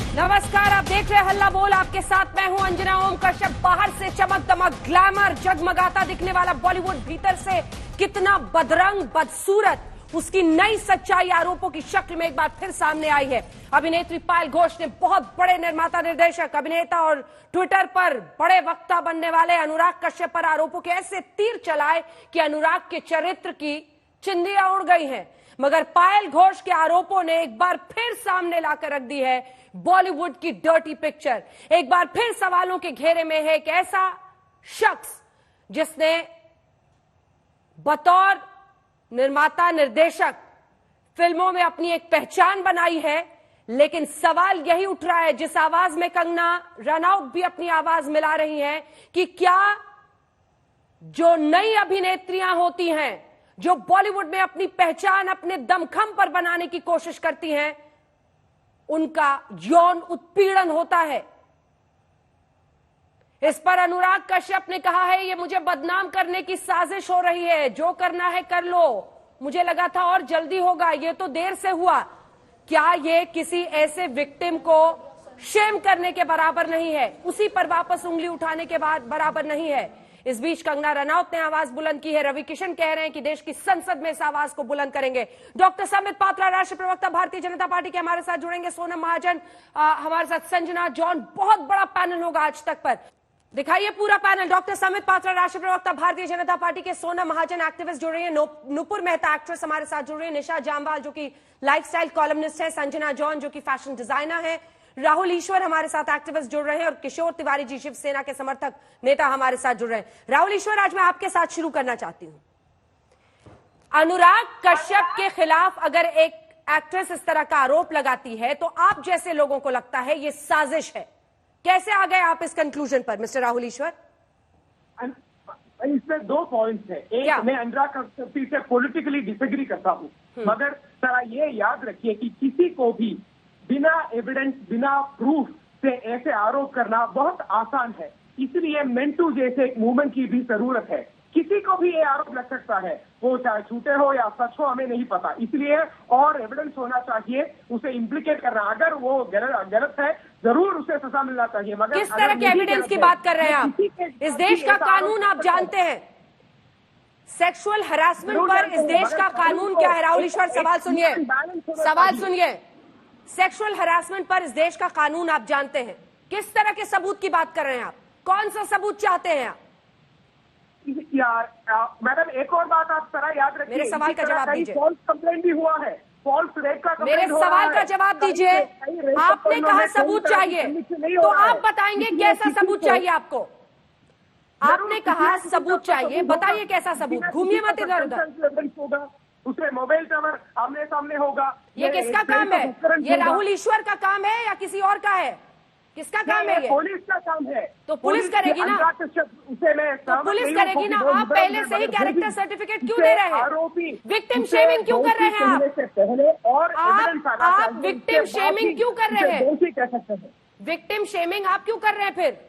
नमस्कार, आप देख रहे हैं हल्ला बोल। आपके साथ मैं हूं अंजना ओम कश्यप। बाहर से चमक दमक ग्लैमर जगमगाता दिखने वाला बॉलीवुड भीतर से कितना बदरंग बदसूरत, उसकी नई सच्चाई आरोपों की शक्ल में एक बार फिर सामने आई है। अभिनेत्री पायल घोष ने बहुत बड़े निर्माता, निर्देशक, अभिनेता और ट्विटर पर बड़े वक्ता बनने वाले अनुराग कश्यप पर आरोपों के ऐसे तीर चलाए कि अनुराग के चरित्र की चिंदियां उड़ गई हैं। मगर पायल घोष के आरोपों ने एक बार फिर सामने लाकर रख दी है बॉलीवुड की डर्टी पिक्चर। एक बार फिर सवालों के घेरे में है एक ऐसा शख्स जिसने बतौर निर्माता, निर्देशक फिल्मों में अपनी एक पहचान बनाई है। लेकिन सवाल यही उठ रहा है, जिस आवाज में कंगना रनौत भी अपनी आवाज मिला रही हैं, कि क्या जो नई अभिनेत्रियां होती हैं, जो बॉलीवुड में अपनी पहचान अपने दमखम पर बनाने की कोशिश करती हैं, उनका यौन उत्पीड़न होता है। इस पर अनुराग कश्यप ने कहा है, ये मुझे बदनाम करने की साजिश हो रही है, जो करना है कर लो, मुझे लगा था और जल्दी होगा, ये तो देर से हुआ। क्या ये किसी ऐसे विक्टिम को शेम करने के बराबर नहीं है, उसी पर वापस उंगली उठाने के बाद बराबर नहीं है? इस बीच कंगना रनौत ने आवाज बुलंद की है। रवि किशन कह रहे हैं कि देश की संसद में इस आवाज को बुलंद करेंगे। डॉक्टर संबित पात्रा, राष्ट्रीय प्रवक्ता भारतीय जनता पार्टी के हमारे साथ जुड़ेंगे। सोनम महाजन हमारे साथ, संजना जॉन, बहुत बड़ा पैनल होगा आज तक पर। दिखाइए पूरा पैनल। डॉक्टर संबित पात्रा, राष्ट्रीय प्रवक्ता भारतीय जनता पार्टी के, सोनम महाजन एक्टिविस्ट जुड़ रही है, नुपुर मेहता एक्ट्रेस हमारे साथ जुड़ रही है, निशा जामवाल जो कि लाइफस्टाइल कॉलमनिस्ट है, संजना जॉन जो कि फैशन डिजाइनर है, राहुल ईश्वर हमारे साथ एक्टिविस्ट जुड़ रहे हैं, और किशोर तिवारी जी शिवसेना के समर्थक नेता हमारे साथ जुड़ रहे हैं। राहुल ईश्वर, आज मैं आपके साथ शुरू करना चाहती हूं। अनुराग कश्यप के खिलाफ अगर एक एक्ट्रेस इस तरह का आरोप लगाती है तो आप जैसे लोगों को लगता है ये साजिश है। कैसे आ गए आप इस कंक्लूजन पर, मिस्टर राहुल ईश्वर? इसमें दो पॉइंट्स है। एक, मैं अनुराग कश्यप से पॉलिटिकली डिसएग्री करता हूं, मगर जरा ये याद रखिए कि किसी को भी बिना एविडेंस, बिना प्रूफ से ऐसे आरोप करना बहुत आसान है। इसलिए मेंटू जैसे एक मूवमेंट की भी जरूरत है। किसी को भी ये आरोप लग सकता है, वो चाहे झूठे हो या सच हो, हमें नहीं पता। इसलिए और एविडेंस होना चाहिए, उसे इम्प्लीकेट करना। अगर वो गलत है, जरूर उसे सजा मिलना चाहिए। मगर किस तरह के एविडेंस की बात कर रहे हैं आप? इस देश का कानून आप जानते हैं, सेक्सुअल हरासमेंट पर इस देश का कानून क्या है? राहुल ईश्वर, सवाल सुनिए, सवाल सुनिए। सेक्सुअल हरासमेंट पर इस देश का कानून आप जानते हैं। किस तरह के सबूत की बात कर रहे हैं आप? कौन सा सबूत चाहते हैं आप? मैडम, एक और बात आप जरा याद रखिए, मेरे सवाल का जवाब दीजिए। फॉल्स कंप्लेंट भी हुआ है, फॉल्स रेप का मेरे सवाल का जवाब दीजिए। आपने कहा सबूत चाहिए, तो आप बताएंगे कैसा सबूत चाहिए आपको? आपने कहा सबूत चाहिए, बताइए कैसा सबूत। घूमिए मत इधर उधर। उसमें मोबाइल टावर आमने सामने होगा। ये किसका काम है? ये राहुल ईश्वर का काम है या किसी और का है? किसका काम है? ये पुलिस का काम है। तो पुलिस करेगी ना, तो पुलिस करेगी ना। आप पहले से ही कैरेक्टर सर्टिफिकेट क्यों दे रहे हैं? आरोपी विक्टिम शेमिंग क्यों कर रहे हैं आप? पहले और आप विक्टिम शेमिंग क्यों कर रहे हैं? कह सकते हैं विक्टिम शेमिंग आप क्यों कर रहे हैं? फिर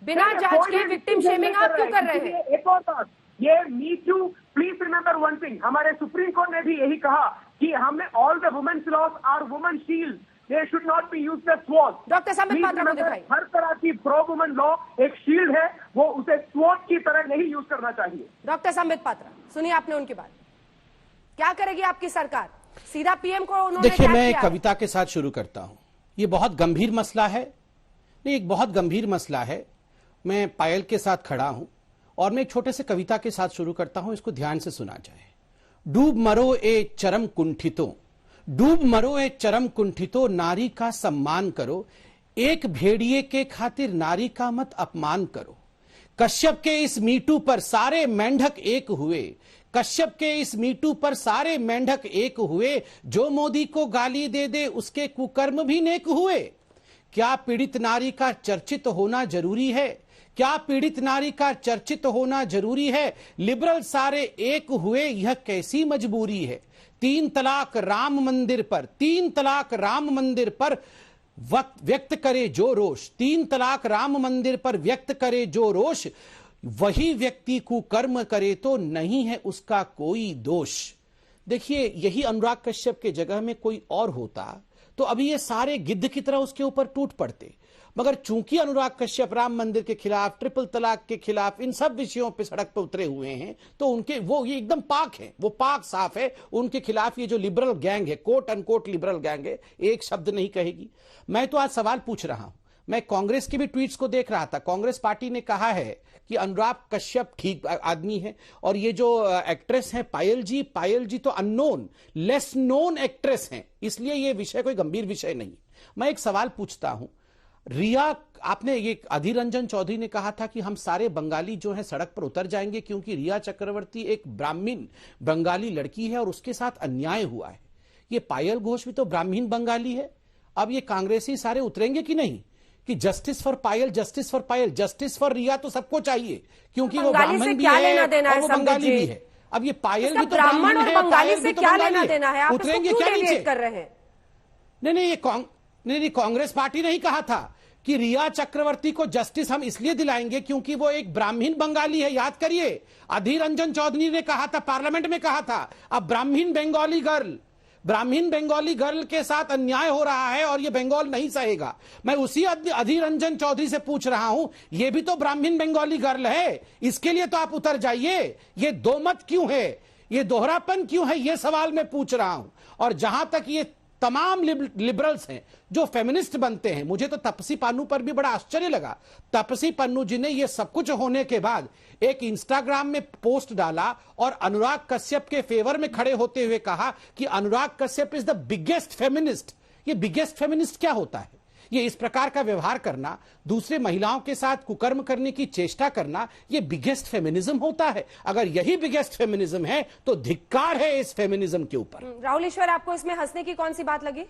बिना जांच के विक्टिम शेमिंग आप क्यों कर रहे हैं? एक और बात, ये me too, please remember one thing, हमारे सुप्रीम कोर्ट ने भी यही कहा कि हमने all the women's laws are women shield, they should not be used as sword. Doctor Sambit Patra को दिखाइए। हर तरह की प्रो वुमेन लॉ एक शील्ड है, वो उसे स्वॉर्ड की तरह नहीं यूज करना चाहिए। डॉक्टर संबित पात्रा, सुनिए आपने उनकी बात। क्या करेगी आपकी सरकार? सीधा पीएम को उन्होंने देखिए, मैं एक कविता के साथ शुरू करता हूं। ये बहुत गंभीर मसला है, नहीं एक बहुत गंभीर मसला है। मैं पायल के साथ खड़ा हूं और मैं एक छोटे से कविता के साथ शुरू करता हूं, इसको ध्यान से सुना जाए। डूब मरो ए चरम कुंठितों, डूब मरो ए चरम कुंठितों, नारी का सम्मान करो, एक भेड़िए के खातिर नारी का मत अपमान करो। कश्यप के इस मीटू पर सारे मेंढक एक हुए, कश्यप के इस मीटू पर सारे मेंढक एक हुए, जो मोदी को गाली दे दे उसके कुकर्म भी नेक हुए। क्या पीड़ित नारी का चर्चित होना जरूरी है? क्या पीड़ित नारी का चर्चित होना जरूरी है? लिबरल सारे एक हुए, यह कैसी मजबूरी है? 3 तलाक राम मंदिर पर, 3 तलाक राम मंदिर पर व्यक्त करे जो रोष, 3 तलाक राम मंदिर पर व्यक्त करे जो रोष, वही व्यक्ति कुकर्म करे तो नहीं है उसका कोई दोष। देखिए, यही अनुराग कश्यप के जगह में कोई और होता तो अभी ये सारे गिद्ध की तरह उसके ऊपर टूट पड़ते। मगर चूंकि अनुराग कश्यप राम मंदिर के खिलाफ, ट्रिपल तलाक के खिलाफ, इन सब विषयों पे सड़क पे उतरे हुए हैं, तो उनके वो ये एकदम पाक है, वो पाक साफ है। उनके खिलाफ ये जो लिबरल गैंग है, कोट अनकोट लिबरल गैंग है, एक शब्द नहीं कहेगी। मैं तो आज सवाल पूछ रहा हूं, मैं कांग्रेस के भी ट्वीट्स को देख रहा था। कांग्रेस पार्टी ने कहा है कि अनुराग कश्यप ठीक आदमी है, और ये जो एक्ट्रेस है पायल जी तो अननोन, लेस नोन एक्ट्रेस हैं, इसलिए ये विषय कोई गंभीर विषय नहीं। मैं एक सवाल पूछता हूं, रिया, आपने ये अधीर रंजन चौधरी ने कहा था कि हम सारे बंगाली जो हैं सड़क पर उतर जाएंगे क्योंकि रिया चक्रवर्ती एक ब्राह्मण बंगाली लड़की है और उसके साथ अन्याय हुआ है। ये पायल घोष भी तो ब्राह्मण बंगाली है। अब ये कांग्रेसी सारे उतरेंगे कि नहीं कि justice for Payal, justice for Payal, justice for Riya तो सबको चाहिए क्योंकि वो ब्राह्मण भी है और वो बंगाली भी है। अब ये पायल भी तो ब्राह्मण है, बंगाली से क्या लेना है। देना है? आप उतरेंगे इसको क्या क्यों नीचे डेविएट कर रहे हैं? नहीं, कांग्रेस पार्टी ने ही कहा था कि रिया चक्रवर्ती को जस्टिस हम इसलिए दिलाएंगे क्योंकि वो एक ब्राह्मण बंगाली है। याद करिए, अधीर रंजन चौधरी ने कहा था, पार्लियामेंट में कहा था, अब ब्राह्मण बंगाली गर्ल के साथ अन्याय हो रहा है और ये बंगाल नहीं सहेगा। मैं उसी अधीर रंजन चौधरी से पूछ रहा हूं, ये भी तो ब्राह्मण बंगाली गर्ल है, इसके लिए तो आप उतर जाइए। ये दो मत क्यों है, ये दोहरापन क्यों है, ये सवाल मैं पूछ रहा हूं। और जहां तक ये तमाम लिबरल्स हैं जो फेमिनिस्ट बनते हैं, मुझे तो तपसी पन्नू पर भी बड़ा आश्चर्य लगा। तपसी पन्नू जी ने ये सब कुछ होने के बाद एक इंस्टाग्राम में पोस्ट डाला और अनुराग कश्यप के फेवर में खड़े होते हुए कहा कि Anurag Kashyap is the biggest feminist. ये बिगेस्ट फेमिनिस्ट क्या होता है? ये इस प्रकार का व्यवहार करना, दूसरे महिलाओं के साथ कुकर्म करने की चेष्टा करना, ये बिगेस्ट फेमिनिज्म होता है। अगर यही बिगेस्ट फेमिनिज्म है तो धिक्कार है इस फेमिनिज्म के ऊपर। राहुल ईश्वर, आपको इसमें हंसने की कौन सी बात लगी?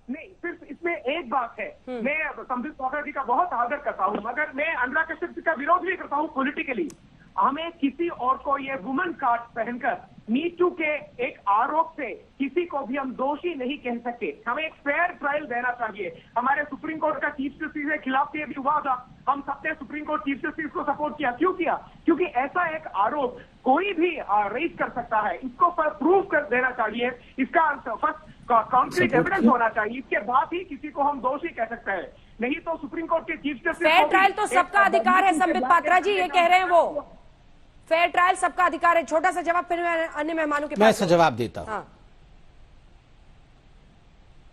नहीं, सिर्फ इसमें एक बात है, मैं संबित पात्रा जी का बहुत आदर करता हूं, मगर मैं अनुराग कश्यप जी का विरोध भी करता हूं पॉलिटिकली। हमें किसी और को ये वुमन कार्ड पहनकर मी टू के एक आरोप से किसी को भी हम दोषी नहीं कह सकते। हमें एक फेयर ट्रायल देना चाहिए। हमारे सुप्रीम कोर्ट का चीफ जस्टिस के खिलाफ ये भी हुआ था, हम सबने सुप्रीम कोर्ट चीफ जस्टिस को सपोर्ट किया। क्यों किया? क्योंकि ऐसा एक आरोप कोई भी रेज कर सकता है, इसको प्रूव कर देना चाहिए, इसका फर्स्ट कॉन्क्रीट एविडेंस होना चाहिए, इसके बाद ही किसी को हम दोषी कह सकते हैं। नहीं तो सुप्रीम कोर्ट के चीफ जस्टिस, फेयर ट्रायल तो सबका अधिकार है। संबित पात्रा जी ये कह रहे हैं, वो फेयर ट्रायल सबका अधिकार है। छोटा सा जवाब, फिर मैं अन्य मेहमानों के पास मैं जवाब देता हूं। हाँ।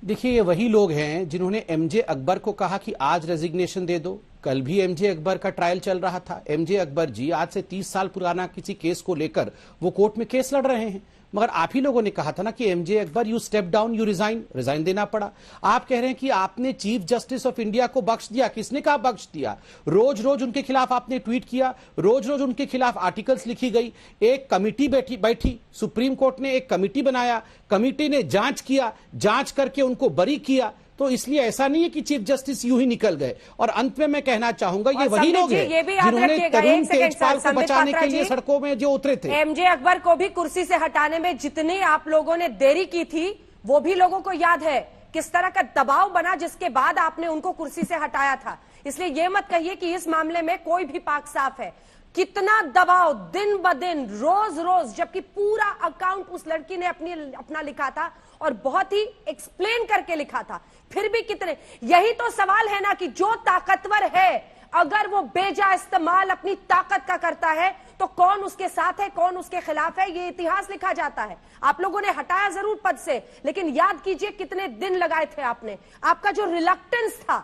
देखिए, ये वही लोग हैं जिन्होंने एमजे अकबर को कहा कि आज रेजिग्नेशन दे दो। कल भी एमजे अकबर का ट्रायल चल रहा था। एमजे अकबर जी आज से 30 साल पुराना किसी केस को लेकर वो कोर्ट में केस लड़ रहे हैं, मगर आप ही लोगों ने कहा था ना कि MJ Akbar you step down, you resign देना पड़ा। आप कह रहे हैं कि आपने चीफ जस्टिस ऑफ इंडिया को बख्श दिया। किसने कहा बख्श दिया? रोज रोज उनके खिलाफ आपने ट्वीट किया, रोज रोज उनके खिलाफ आर्टिकल्स लिखी गई। एक कमिटी बैठी, सुप्रीम कोर्ट ने एक कमिटी बनाया, कमिटी ने जांच किया, जांच करके उनको बरी किया। तो इसलिए ऐसा नहीं है कि चीफ जस्टिस यूं ही निकल गए। और अंत में मैं कहना चाहूंगा, ये वही लोग हैं जिन्होंने तरुण तेजपाल को बचाने के लिए सड़कों में जो उतरे थे। एमजे अकबर को भी कुर्सी से हटाने में जितनी आप लोगों ने देरी की थी, वो भी लोगों को याद है किस तरह का दबाव बना, जिसके बाद आपने उनको कुर्सी से हटाया था। इसलिए ये मत कहिए कि इस मामले में कोई भी पाक साफ है। कितना दबाव दिन ब दिन, रोज रोज, जबकि पूरा अकाउंट उस लड़की ने अपना लिखा था और बहुत ही एक्सप्लेन करके लिखा था, फिर भी कितने। यही तो सवाल है ना कि जो ताकतवर है, अगर वो बेजा इस्तेमाल अपनी ताकत का करता है तो कौन उसके साथ है, कौन उसके खिलाफ है, ये इतिहास लिखा जाता है। आप लोगों ने हटाया जरूर पद से, लेकिन याद कीजिए कितने दिन लगाए थे आपने। आपका जो रिलक्टेंस था,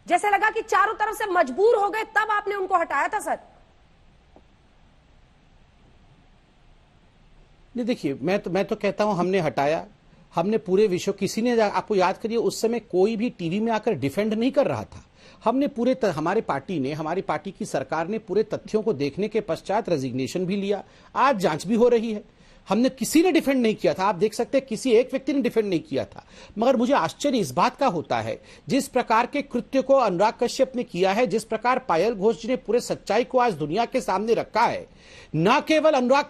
जैसे लगा कि चारों तरफ से मजबूर हो गए, तब आपने उनको हटाया था सर। नहीं, देखिए, मैं तो कहता हूं हमने हटाया, हमने पूरे विषय, किसी ने, आपको याद करिए उस समय कोई भी टीवी में आकर डिफेंड नहीं कर रहा था। हमने हमारी पार्टी की सरकार ने पूरे तथ्यों को देखने के पश्चात रेजिग्नेशन भी लिया। आज जांच भी हो रही है। हमने किसी ने डिफेंड नहीं किया था, आप देख सकते हैं किसी एक व्यक्ति ने डिफेंड नहीं किया था। मगर मुझे आश्चर्य इस बात का होता है, जिस प्रकार के कृत्य को अनुराग कश्यप ने किया है, जिस प्रकार पायल घोष जी ने पूरे सच्चाई को आज दुनिया के सामने रखा है। न केवल अनुराग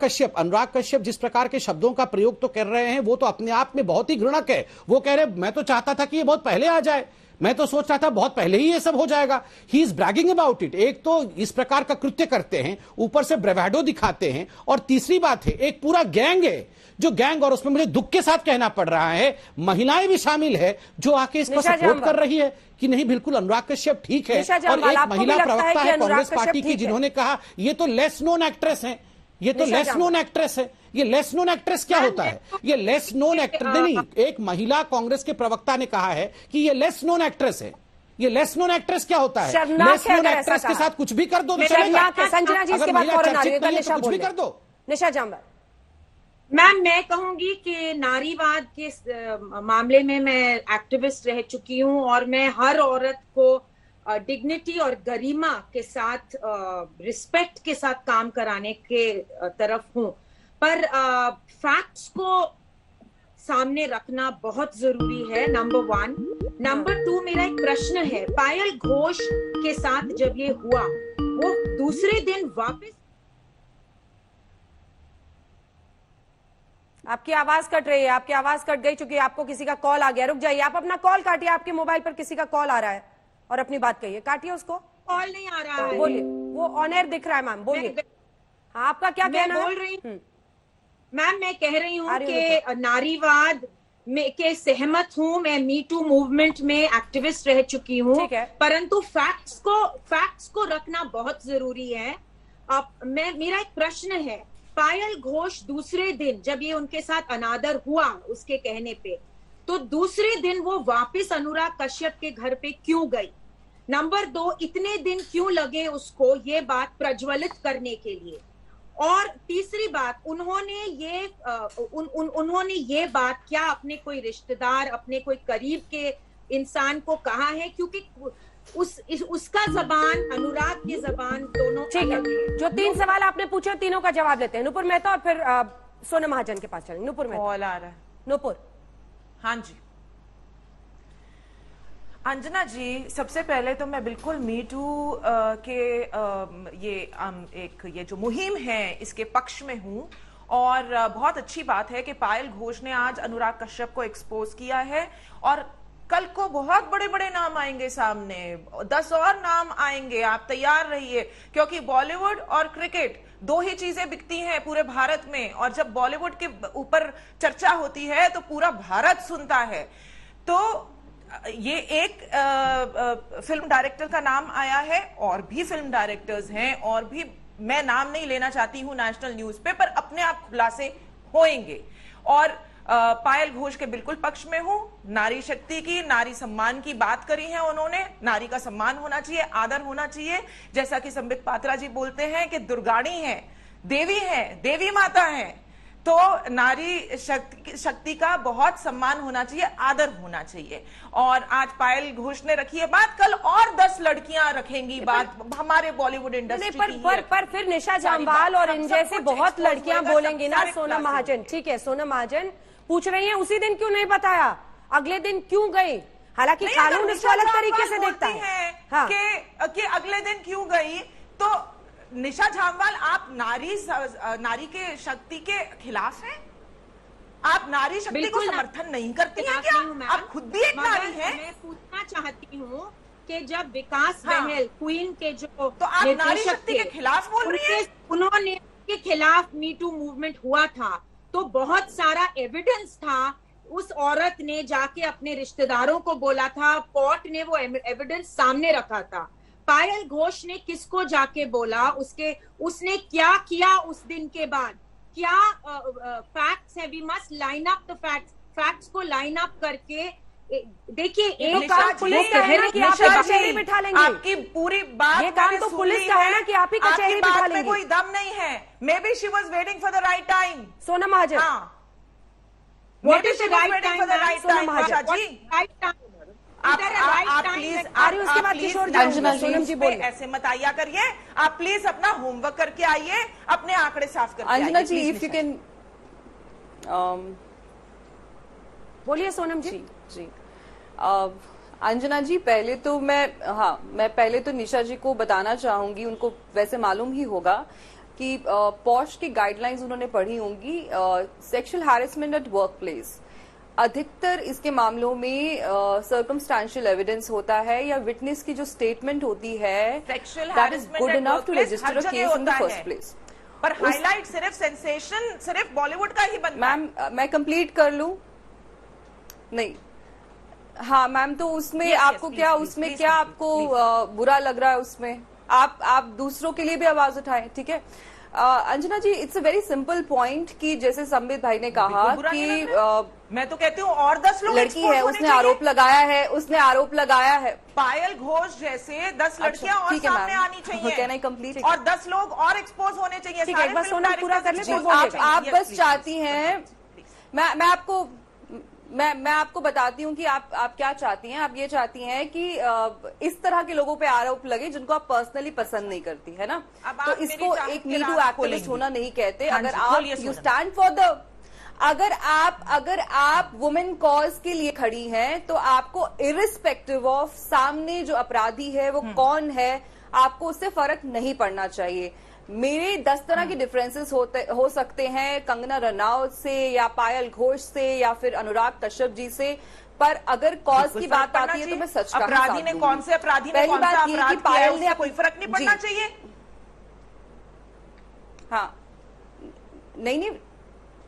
कश्यप जिस प्रकार के शब्दों का प्रयोग तो कर रहे हैं, वो तो अपने आप में बहुत ही घृणक है। वो कह रहे मैं तो चाहता था कि ये बहुत पहले आ जाए। मैं तो सोच रहा था बहुत पहले ही ये सब हो जाएगा। He is bragging about it. एक तो इस प्रकार का कृत्य करते हैं, ऊपर से ब्रेवाडो दिखाते हैं, और तीसरी बात है एक पूरा गैंग है जो गैंग, और उसमें मुझे दुख के साथ कहना पड़ रहा है महिलाएं भी शामिल है जो आके इसको सपोर्ट कर रही है कि नहीं बिल्कुल अनुराग कश्यप ठीक है। और एक महिला प्रवक्ता है कांग्रेस पार्टी की जिन्होंने कहा ये तो लेस नोन एक्ट्रेस है, ये तो लेस नोन एक्ट्रेस है। ये लेस नोन एक्ट्रेस क्या होता है? ये लेस नोन एक्टर नहीं, एक महिला कांग्रेस के प्रवक्ता ने कहा है कि ये लेस नोन एक्ट्रेस है। ये लेस नोन एक्ट्रेस क्या होता है? लेस नोन एक्ट्रेस के साथ कुछ भी कर दो तो चलेगा। संजना जी इसके बाद फौरन आ रही है, निशा कुछ भी कर दो। निशा जामवाल। मैम मैं कहूंगी कि नारीवाद के मामले में मैं एक्टिविस्ट रह चुकी हूं और मैं हर औरत को डिग्निटी और गरिमा के साथ रिस्पेक्ट के साथ काम कराने के तरफ हूं, पर फैक्ट्स को सामने रखना बहुत जरूरी है, नंबर 1। नंबर 2, मेरा एक प्रश्न है, पायल घोष के साथ जब ये हुआ वो दूसरे दिन वापस। आपकी आवाज कट रही है, आपकी आवाज कट गई, चूंकि आपको किसी का कॉल आ गया। रुक जाइए, आप अपना कॉल काटिए, आपके मोबाइल पर किसी का कॉल आ रहा है और अपनी बात कहिए। काटिए उसको। कॉल नहीं आ रहा है, बोलिए, वो ऑन एयर दिख रहा है। मैम बोलिए, हाँ आपका क्या कहना है? बोल रही हूँ मैम, मैं कह रही हूँ कि नारीवाद में के सहमत हूँ, मैं मी टू मूवमेंट में एक्टिविस्ट रह चुकी हूँ, परंतु फैक्ट्स को रखना बहुत जरूरी है। अब मेरा एक प्रश्न है, पायल घोष दूसरे दिन जब ये उनके साथ अनादर हुआ उसके कहने पे, तो दूसरे दिन वो वापस अनुराग कश्यप के घर पे क्यों गई? नंबर 2, इतने दिन क्यों लगे उसको ये बात प्रज्वलित करने के लिए? और तीसरी बात, उन्होंने ये बात क्या अपने कोई रिश्तेदार, अपने कोई करीब के इंसान को कहा है? क्योंकि उसका जबान, अनुराग की जबान दोनों अलग है। जो 3 सवाल आपने पूछे तीनों का जवाब लेते हैं। नुपुर मेहता और फिर सोनम महाजन के पास चलेंगे। नुपुर मेहता। कॉल आ रहा है। नुपुर। हाँ जी अंजना जी, सबसे पहले तो मैं बिल्कुल मी टू के ये जो मुहिम है इसके पक्ष में हूं, और बहुत अच्छी बात है कि पायल घोष ने आज अनुराग कश्यप को एक्सपोज किया है, और कल को बहुत बड़े बड़े नाम आएंगे सामने, 10 और नाम आएंगे, आप तैयार रहिए, क्योंकि बॉलीवुड और क्रिकेट 2 ही चीजें बिकती हैं पूरे भारत में, और जब बॉलीवुड के ऊपर चर्चा होती है तो पूरा भारत सुनता है। तो ये एक फिल्म डायरेक्टर का नाम आया है, और भी फिल्म डायरेक्टर्स हैं, और भी मैं नाम नहीं लेना चाहती हूं नेशनल न्यूज पे, पर अपने आप खुलासे होंगे। और पायल घोष के बिल्कुल पक्ष में हूं। नारी शक्ति की, नारी सम्मान की बात करी है उन्होंने। नारी का सम्मान होना चाहिए, आदर होना चाहिए। जैसा कि संबित पात्रा जी बोलते हैं कि दुर्गाणी है, देवी माता है, तो नारी शक्ति का बहुत सम्मान होना चाहिए, आदर होना चाहिए। और आज पायल घोष ने रखी है बात, कल और 10 लड़कियां रखेंगी बात हमारे बॉलीवुड इंडस्ट्री की। पर फिर निशा जामवाल और इन जैसे बहुत लड़कियां बोलेंगी ना। सोनम महाजन, ठीक है, सोनम महाजन पूछ रही है उसी दिन क्यों नहीं बताया, अगले दिन क्यों गई? हालांकि कानून इसको अलग तरीके से देखता है। हाँ। कि अगले दिन क्यों गई, तो निशा जामवाल आप नारी के शक्ति के खिलाफ हैं? आप नारी शक्ति को समर्थन नहीं करती हैं क्या? आप खुद भी एक नारी हैं। मैं पूछना चाहती हूँ कि जब विकास बहल क्वीन के जो तो आप नारी शक्ति के खिलाफ बोल रही हैं? उन्होंने के खिलाफ मी टू मूवमेंट हुआ था, तो बहुत सारा एविडेंस था। उस औरत ने जाके अपने रिश्तेदारों को बोला था, कोर्ट ने वो एविडेंस सामने रखा था। पायल घोष ने किसको जाके बोला, उसने क्या किया उस दिन के बाद, क्या फैक्ट्स है? We must line up the facts को लाइन अप करके देखिए। एक काम पुलिस का है ना कि आप ही कचहरी बिठा लेंगे। आपकी पूरी बात, ये काम तो पुलिस का है ना कि आप ही कचहरी बिठा लेंगे। कोई दम नहीं है। Maybe she was waiting for the right time. Sonam Mahajan, what is the right time? Sonam Mahajan ji, right time. आप प्लीज उसके बाद किशोर सोनम जी बोल, ऐसे मत आया करिए। आप प्लीज अपना होमवर्क करके आइए, अपने आंकड़े साफ करके आइए। अंजना जी, इफ यू कैन बोलिए सोनम जी। जी अंजना जी, पहले तो मैं पहले तो निशा जी को बताना चाहूंगी, उनको वैसे मालूम ही होगा कि पॉश की गाइडलाइंस उन्होंने पढ़ी होंगी, sexual harassment at work place. अधिकतर इसके मामलों में सर्कमस्टेंशियल एविडेंस होता है या विटनेस की जो स्टेटमेंट होती है, that is good enough to register a case in the first place. पर हाईलाइट सिर्फ सेंसेशन सिर्फ बॉलीवुड का ही बनता है। मैम मैं कंप्लीट कर लूं? नहीं, हाँ मैम, तो उसमें आपको क्या, उसमें क्या आपको बुरा लग रहा है? उसमें आप दूसरों के लिए भी आवाज उठाएं, ठीक है? Anjana ji, it's a very simple point कि जैसे संबित भाई ने कहा कि मैं तो कहती हूँ और 10 लोग लड़की है, उसने आरोप लगाया है, पायल घोष जैसे 10 लड़कियां और सामने आनी चाहिए। Can I complete? और 10 लोग और एक्सपोज होने चाहिए। ठीक है, एक बार सोनम पूरा कर ले। आप बस चाहती हैं, मैं आपको बताती हूँ कि आप क्या चाहती हैं। आप ये चाहती हैं कि इस तरह के लोगों पे आरोप लगे जिनको आप पर्सनली पसंद नहीं करती, है ना? तो इसको एक मी टू एक्टिविस्ट होना नहीं कहते। अगर आप यू स्टैंड फॉर द, अगर आप वुमेन कॉज के लिए खड़ी हैं तो आपको इरिस्पेक्टिव ऑफ सामने जो अपराधी है वो कौन है, आपको उससे फर्क नहीं पड़ना चाहिए। मेरे 10 तरह के डिफरेंसेस हो सकते हैं कंगना रनौत से या पायल घोष से या फिर अनुराग कश्यप जी से, पर अगर कॉज की बात आती है तो मैं सच का अपराधी ने कौन से अपराधी ने कौन सा अपराध किया है, उससे कोई फर्क नहीं पड़ना चाहिए। हाँ, नहीं,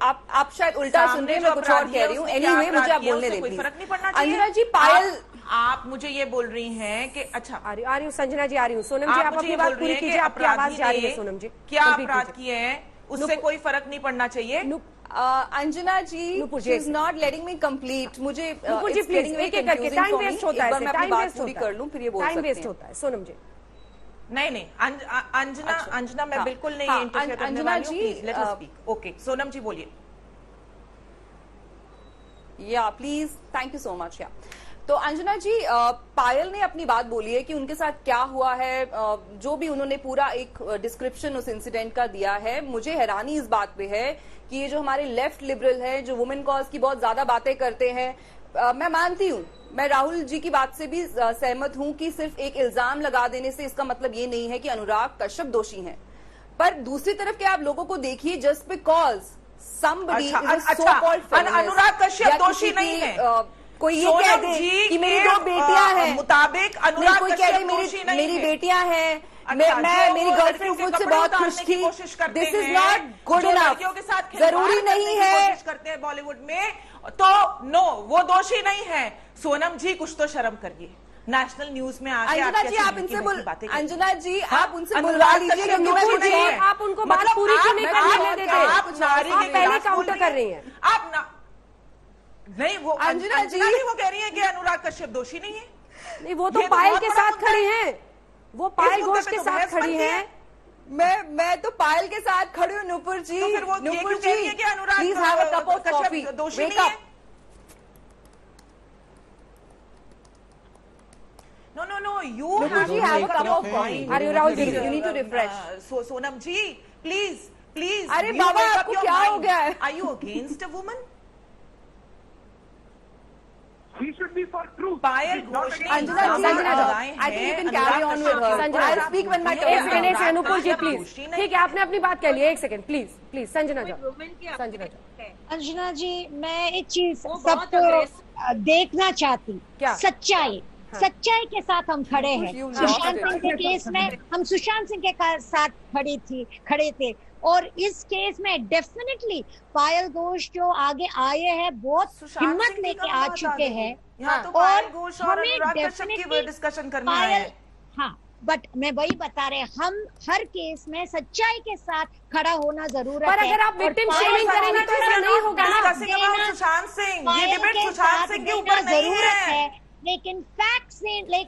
आप शायद उल्टा सुन रहे हैं, मैं कुछ और कह रही हूँ। एनीवे, मुझे आप बोलने दें प्लीज। फर्क नहीं पड़ना चाहिए। अंजना जी, पायल, आप मुझे ये बोल रही हैं कि अच्छा आ रही हूँ संजना जी, आ रही हूँ। सोनम जी, आप अपनी बात पूरी कीजिए, आपकी आवाज जा रही है। सोनम जी, क्या अपराध किए हैं उससे कोई फर्क नहीं पड़ना चाहिए। Anjana ji is not letting me complete. मुझे जी प्लीज एक एक करके, टाइम वेस्ट होता है, टाइम वेस्ट पूरी कर लूं फिर ये बोल सकते हैं। टाइम वेस्ट होता है सोनम जी। नहीं, अंजना मैं बिल्कुल नहीं इंटरफेयर करने वाली हूं। Please let us speak. Okay, Sonam ji बोलिए। Yeah please, thank you so much. या तो अंजना जी, पायल ने अपनी बात बोली है कि उनके साथ क्या हुआ है, जो भी उन्होंने पूरा एक डिस्क्रिप्शन उस इंसिडेंट का दिया है। मुझे हैरानी इस बात पे है कि ये जो हमारे लेफ्ट लिबरल है, जो वुमेन कॉज की बहुत ज्यादा बातें करते हैं, मैं मानती हूँ, मैं राहुल जी की बात से भी सहमत हूँ कि सिर्फ एक इल्जाम लगा देने से इसका मतलब ये नहीं है कि अनुराग कश्यप दोषी हैं। पर दूसरी तरफ के आप लोगों को देखिए, just because somebody is a so-called feminist, Anurag Kashyap दोषी नहीं है। कोई ये कह दे कि मेरी 2 बेटियां हैं, मुताबिक अनुराग कोई कह दे मेरी बेटियां हैं, मेरी गर्लफ्रेंड मुझसे बहुत खुश थी। This is not good enough. जरूरी नहीं है करते हैं बॉलीवुड में तो नो, वो दोषी नहीं है। सोनम जी, कुछ तो शर्म करिए। नेशनल न्यूज में आके अंजना जी, आप इनसे अंजना जी, आप उनसे बुलवा लीजिए। आप उनको बात पूरी क्यों नहीं करने देते? आप पहले काउंटर कर रही हैं। आप नहीं, वो अंजना जी वो कह रही है कि अनुराग कश्यप दोषी नहीं है। नहीं, वो तो पायल के साथ खड़ी हैं, वो पायल घोष के साथ खड़ी हैं। मैं तो पायल के साथ खड़ी हूँ। नुपुर जी, तो फिर वो Nupur ji, please have a cup of coffee. दोषी नहीं है। No, you have a cup of coffee. Are you Rahul ji? You need to refresh. Sonam ji, please. अरे बाबा, आपको क्या हो गया है? Are you against a woman? He should be for truth. पायल घोष ने Anjana, I think you can carry on with her. I'll speak when my turn comes. एक second, Anupur ji please. ठीक है, आपने अपनी बात कह ली है। एक सेकंड प्लीज संजना जाओ। संजना जाओ। अंजना जी, मैं एक चीज सबको देखना चाहती, सच्चाई के साथ हम खड़े हैं। सुशांत सिंह के केस में हम सुशांत सिंह के साथ खड़े थे, और इस केस में डेफिनेटली पायल घोष जो आगे आए हैं, बहुत हिम्मत लेके आ चुके हैं। और हमें डेफिनेटली डिस्कशन करनी है। हाँ, बट मैं वही बता रहे, हम हर केस में सच्चाई के साथ खड़ा होना जरूरत है। पर अगर आप विक्टिम शेयरिंग करेंगे तो ऐसा नहीं होगा ना। सुशांत सिंह, ये डिबेट सुशांत सिंह के ऊपर नहीं है, लेकिन फैक्ट्स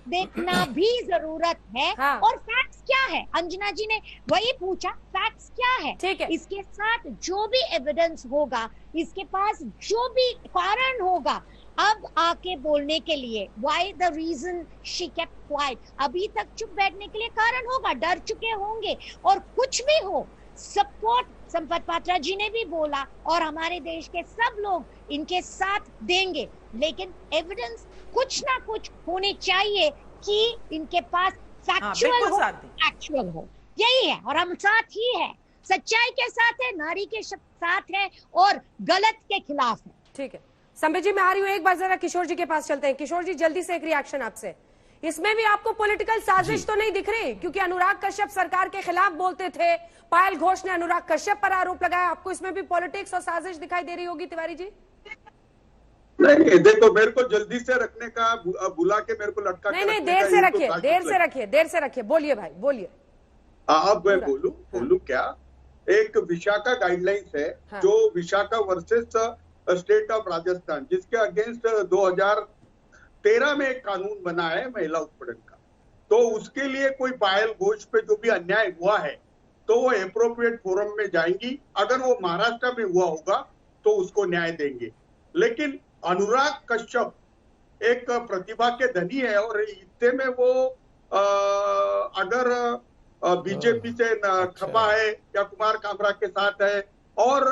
देखना भी जरूरत है। हाँ। और फैक्ट्स क्या है? अंजना जी ने वही पूछा, फैक्ट्स क्या है? ठीक है। इसके साथ जो भी एविडेंस होगा, इसके पास जो भी कारण होगा, अब आके बोलने के लिए, why the reason she kept quiet, अभी तक चुप बैठने के लिए कारण होगा, डर चुके होंगे। और कुछ भी हो, सपोर्ट संपत पात्रा जी ने भी बोला, और हमारे देश के सब लोग इनके साथ देंगे, लेकिन एविडेंस कुछ ना कुछ होने चाहिए कि इनके पास फैक्चुअल हो, एक्चुअल हो। यही है, और हम साथ ही है, सच्चाई के साथ है, नारी के साथ है, और गलत के खिलाफ है। ठीक है, संबित जी मैं आ रही हूं, एक बार जरा किशोर जी के पास चलते हैं। किशोर जी जल्दी से एक रिएक्शन आपसे। इसमें भी आपको पॉलिटिकल साजिश तो नहीं दिख रही? क्योंकि अनुराग कश्यप सरकार के खिलाफ बोलते थे, पायल घोष ने अनुराग कश्यप पर आरोप लगाया, आपको इसमें भी पॉलिटिक्स और साजिश दिखाई दे रही होगी तिवारी जी? नहीं देखो, मेरे को जल्दी से रखने का बुला के मेरे को लटका नहीं देर से रखिए, बोलिए भाई बोलिए। अब मैं बोलूं क्या? एक विशाखा गाइडलाइंस है, हाँ। जो Vishakha versus state of Rajasthan, जिसके अगेंस्ट 2013 में एक कानून बना है महिला उत्पीड़न का। तो उसके लिए कोई पायल घोष पे जो भी अन्याय हुआ है तो वो एप्रोप्रिएट फोरम में जाएंगी। अगर वो महाराष्ट्र में हुआ होगा तो उसको न्याय देंगे। लेकिन अनुराग कश्यप एक प्रतिभा के धनी है और इतने में वो अगर बीजेपी से खपा है या कुमार कामरा के साथ है और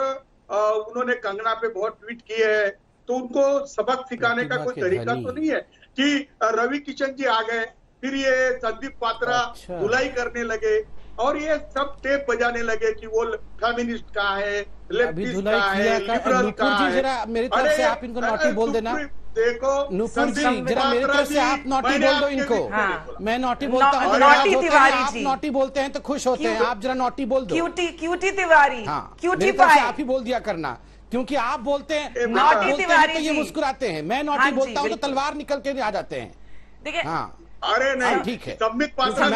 उन्होंने कंगना पे बहुत ट्वीट किए हैं, तो उनको सबक सिखाने का कोई तरीका तो नहीं है कि रवि किशन जी आ गए, फिर ये संदीप पात्रा धुलाई करने लगे और ये सब टेप बजाने लगे कि वो फेमिनिस्ट का है, लेफ्टिस्ट का है, लिबरल का है। मेरी तरफ से आप इनको नॉटी बोल देना। देखो नुपुर जी, जरा मेरी तरफ से आप नॉटी बोल दो इनको। हाँ। मैं नॉटी बोलता हूँ, आप नॉटी बोलते हैं तो खुश होते हैं, आप जरा नॉटी बोल दो। क्यूटी तिवारी, हाँ, क्यूटी आप ही बोल दिया करना, क्योंकि आप बोलते हैं नॉटी तिवारी तो ये मुस्कुराते हैं, मैं नॉटी बोलता हूँ तो तलवार निकल के आ जाते हैं। देखिए, हाँ अरे नहीं, ठीक है, संबित पात्रा आप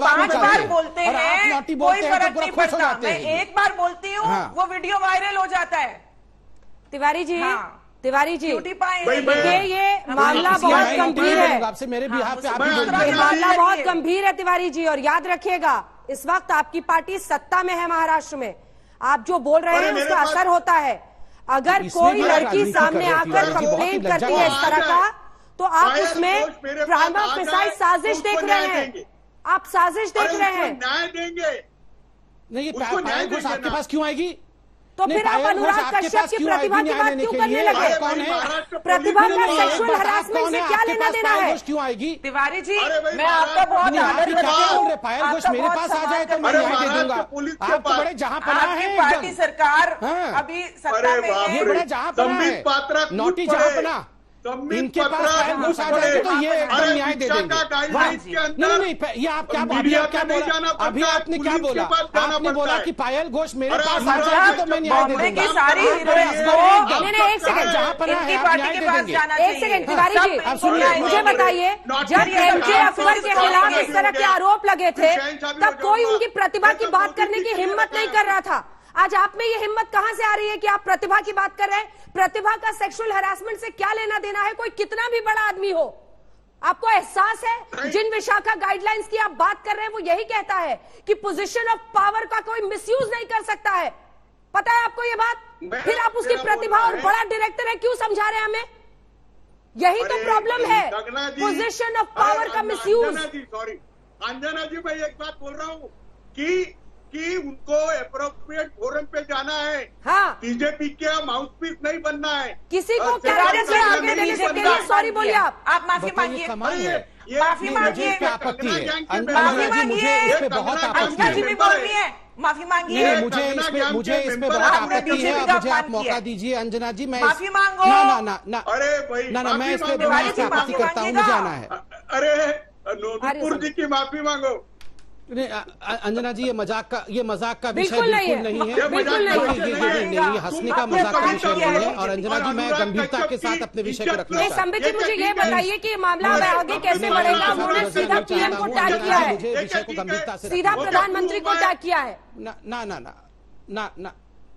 5 बार बोलते हैं, कोई फर्क नहीं पड़ता। मैं एक बार बोलती हूँ, वो वीडियो वायरल हो जाता है। तिवारी जी, तिवारी जी, देखिए ये मामला बहुत गंभीर है, आपसे मेरे भी हाथ ये मामला बहुत गंभीर है तिवारी जी। और याद रखिएगा, इस वक्त आपकी पार्टी सत्ता में है महाराष्ट्र में, आप जो बोल रहे हैं उसका असर होता है। अगर कोई लड़की सामने आकर कंप्लेन करती है इस तरह का, तो आप उसमें प्राइमा फेसाई साजिश देख रहे हैं, आप साजिश देख रहे हैं। न्याय देंगे नहीं, ये पायल घोष आपके पास क्यों आएगी? तो फिर आप अनुराग कश्यप की प्रतिभा की बात क्यों करने लगे? प्रतिभा का सेक्सुअल हरासमेंट से क्या लेना देना है? क्यों आएगी? तिवारी जी, मैं आपका बहुत आदर करती हूँ। पायल घोष मेरे पास आ जाए तो मैं न्याय दे दूंगा। आप तो बड़े जहां पनाह है, पार्टी सरकार अभी सत्ता में है, ये बड़ा जहां पनाह है, नोटी जहां पनाह, इनके पास पायल घोष आ जाए तो ये एकदम न्याय दे देंगे। नहीं, ये आप क्या बोला? अभी आपने क्या बोला? आपने बोला कि पायल घोष मेरे पास आ जाए तो मैं न्याय दे दूंगा। सारी एक सेकंड, जहां पर एक सेकंड तिवारी जी, अब सुनिए, मुझे बताइए, जब एमजे अकबर के खिलाफ इस तरह के आरोप लगे थे तब कोई उनकी प्रतिभा की बात करने की हिम्मत नहीं कर रहा था। आज आप में ये हिम्मत कहां से आ रही है कि आप प्रतिभा की बात कर रहे हैं? प्रतिभा का सेक्सुअल हरासमेंट से क्या लेना देना है, कोई कितना भी बड़ा आदमी हो? आपको एहसास है जिन विशाखा गाइडलाइंस की आप बात कर रहे हैं वो यही कहता है कि पोजीशन ऑफ पावर का कोई मिसयूज नहीं कर सकता है। पता है आपको ये बात? फिर आप उसकी प्रतिभा और बड़ा डायरेक्टर है क्यों समझा रहे हैं हमें? यही तो प्रॉब्लम है, पोजीशन ऑफ पावर का मिसयूज। सॉरी अंजना जी, मैं एक बात बोल रहा हूँ कि उनको एप्रोप्रिएट फोरम पे जाना है। हाँ, बीजेपी के माउथपीस नहीं बनना है। किसी को कैरेक्टर से आगे देने से पहले सॉरी बोलिए। आप माफी मांगिए, माफी मांगिए। आपत्ति है, मुझे इस पे बहुत आपत्ति है। माफी मांगिए। मुझे इस पे बहुत आपत्ति है, मुझे आप मौका दीजिए अंजना जी, मैं माफी मांगो। ना अरे भाई, ना मैं इस पे आपत्ति करता हूँ, मुझे आना है। अरे नूपुर जी की माफी मांगो। अंजना जी, ये मजाक का विषय बिल्कुल नहीं है, बिल्कुल नहीं, ये हंसने का मजाक का विषय नहीं है। और अंजना जी, मैं गंभीरता के साथ अपने विषय को रखना चाहता हूं। संबित जी, मुझे ये बताइए कि मामला आगे कैसे बढ़ेगा? उन्होंने सीधा पीएम को टैग किया है, मुझे विषय को गंभीरता से सीधा प्रधानमंत्री को टैग किया है। ना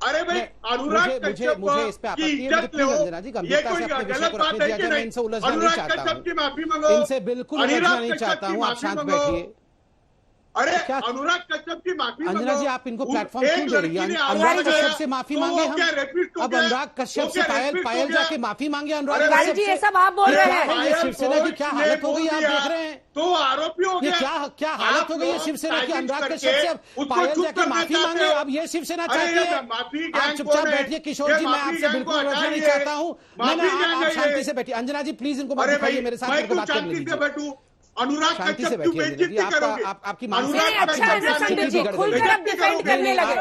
अरे भाई, मुझे इस पे आपत्ति है। अंजना जी, गंभीरता से अपने विषय को रखने दिया जाए। मैं इनसे उलझना नहीं चाहता हूँ, इनसे बिल्कुल उलझना नहीं चाहता हूँ। आप शांत बैठिए। अरे अनुराग कश्यप की माफी मांगो। अंजना जी, आप इनको प्लेटफॉर्म क्यों दे रही है? अनुराग कश्यप से माफी मांगे हम, अब अनुराग कश्यप से पायल जाके माफी मांगे अनुराग कश्यप जी, ये सब आप बोल रहे हैं। ये शिवसेना की क्या हालत हो गई आप देख रहे हैं? तो आरोपी हो गया, क्या हालत हो गई है शिवसेना की? अनुराग कश्यप से पायल जाके माफी मांगे, अब ये शिवसेना चाहती है। आप चुपचाप बैठिए किशोर जी, मैं आपसे बिल्कुल उलझना नहीं चाहता हूँ। आप शांति से बैठिए। अंजना जी प्लीज इनको मत दिखाइए, मेरे साथ बात करने दीजिए। अनुराग शांति से कश्यप क्यों बैठिए बेइज्जती करोगे? आपकी अनुराग अच्छा है ना संदीप जी, खुलकर आप डिफेंड करने लगे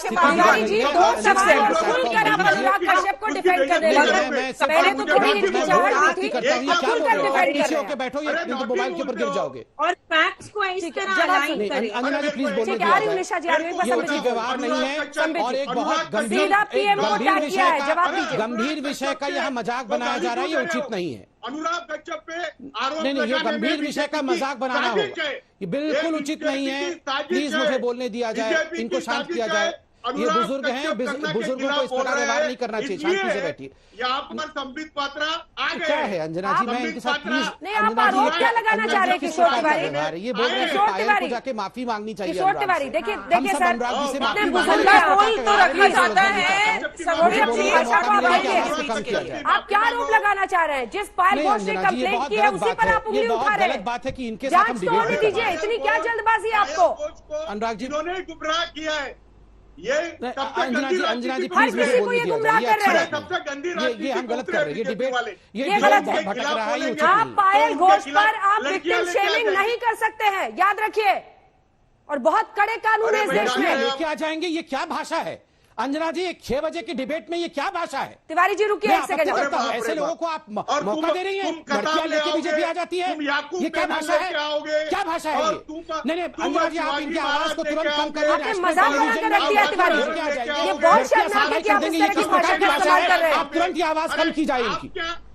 तिवारी जी, दो सवाल खुलकर आप अनुराग कश्यप को डिफेंड करने लगे। पहले तो थोड़ी हिचकिचाहट थी, खुलकर डिफेंड कर रहे हैं। बैठो, ये मोबाइल के ऊपर गिर जाओगे। और फैक्ट्स को इस तरह अलाइन करें। अंजना जी प्लीज बोलने ठीक है, आ रही हूँ निशा जी, आ रही हूँ, एक बार ये व्यवहार नहीं है और एक बहुत गंभीर सीधा पीएम को गंभीर अटैक किया है, जवाब दीजिए। गंभीर विषय का यहाँ मजाक बनाया जा रहा है, ये उचित नहीं है। अनुराग कश्यप पे आरोप नहीं, ये लगाने गंभीर में विषय का मजाक बनाना साजिश होगा, है। ये बिल्कुल उचित नहीं है। प्लीज मुझे बोलने दिया जाए, इनको शांत किया जाए। ये बुजुर्ग हैं, बुजुर्गों को इस प्रकार व्यवहार नहीं करना चाहिए। शांति से बैठिए। यहाँ पर संबित पात्रा आ गए। क्या है अंजना जी, मैं इनके साथ प्लीज नहीं, आप आरोप क्या लगाना चाह रहे हैं किशोर तिवारी? ये बोल रहे हैं कि पायल को जाके माफी मांगनी चाहिए। किशोर तिवारी देखिए सर, अनुराग जी से माफी कोई तो रखा जाता है, थोड़ी अपनी भाषा को आप रखिए। आप क्या आरोप लगाना चाह रहे हैं? जिस पायल घोष ने कंप्लेंट की है उसी पर आप उंगली उठा रहे हैं। बात है कि इनके साथ जांच तो होने दीजिए, इतनी क्या जल्दबाजी है आपको? अनुराग जी इन्होंने गुमराह किया है। ये अंजना जी हर प्लीज किसी को ये गुमराह कर रहे हैं। सबसे गंदी ये हम गलत कर रहे हैं। ये डिबेट ये गलत है। भटक रहा है, ये उचित आप नहीं। पायल घोष पर आप विक्टिम शेमिंग नहीं कर सकते हैं, याद रखिए। और बहुत कड़े कानून है इस देश में। लेके आ जाएंगे, ये क्या भाषा है अंजना जी? 6 बजे की डिबेट में ये क्या भाषा है? तिवारी जी रुकिए एक सेकंड। ऐसे लोगों को आप मौका दे रही हैं? लड़कियां लेके बीजेपी आ जाती है, ये क्या भाषा है? क्या भाषा है ये? नहीं अंजना जी, आप इनकी आवाज को तुरंत कम करिए। मजाक बनाकर रख दिया तिवारी। ये बहुत शर्मनाक है कि आप इस तरह की भाषा का इस्तेमाल कर रहे हैं। आप तुरंत ये आवाज कम की जाए इनकी।